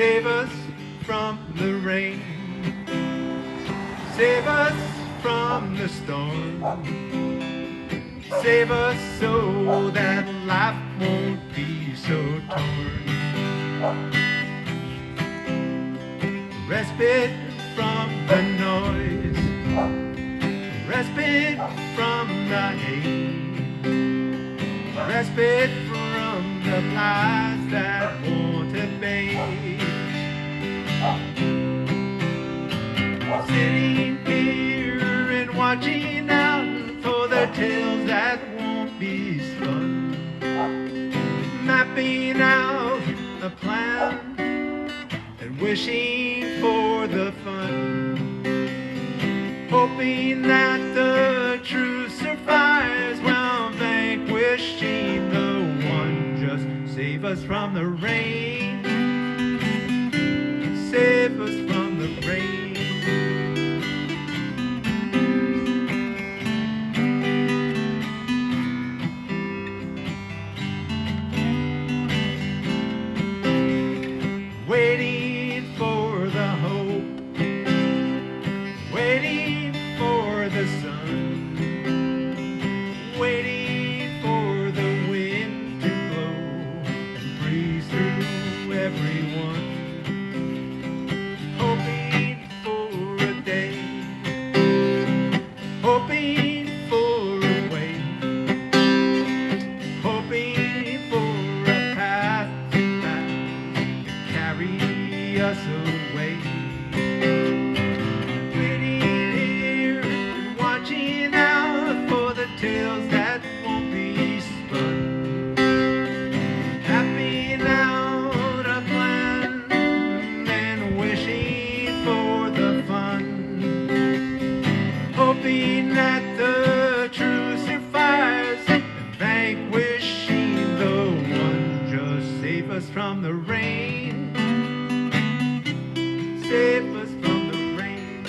Save us from the rain. Save us from the storm. Save us so that life won't be so torn. Respite from the noise. Respite from the hate. Respite from the lies that won't abate. Sitting here and watching out for the tales that won't be spun. Mapping out a plan and wishing for the fun. Hoping that the truth survives while vanquishing the one. Just save us from the rain. Save us from the rain. Waiting for the hope, waiting for the sun, waiting for the wind to blow and breeze through everyone. Hoping for a day, hoping for a way, hoping for a path to carry us away. Waiting here and watching out for the tales that won't be spun. Mapping out a plan and wishing for the fun. Hoping that the truth survives and vanquishing the one. Just save us from the rain. Save us from the rain.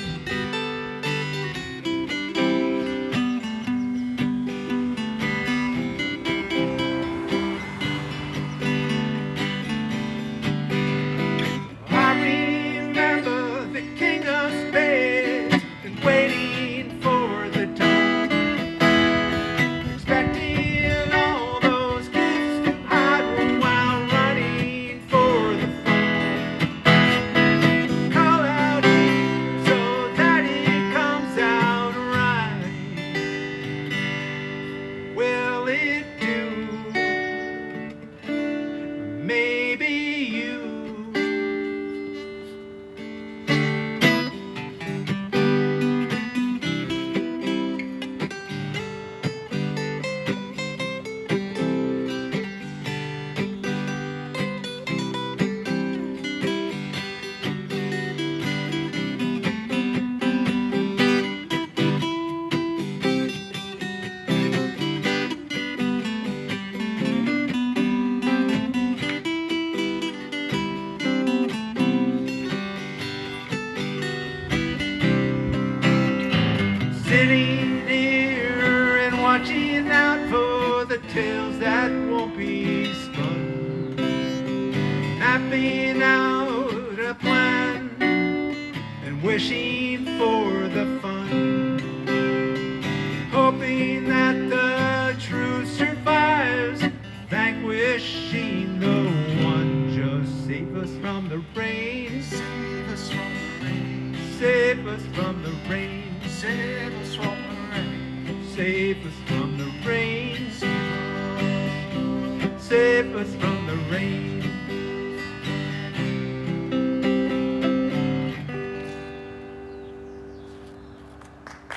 I remember the king of spades and waiting for the tone, expecting all those gifts to hide while running for the phone. Call out here so that it comes out right. Will it do? Maybe you. Sitting here and watching out for the tales that won't be spun. Mapping out a plan and wishing for the fun. Hoping that the truth survives, vanquishing the one. Just save us from the rain. Save us from the rain. Save us from the rain. Save us from the rain. Save us from the rain. Save us from the rain.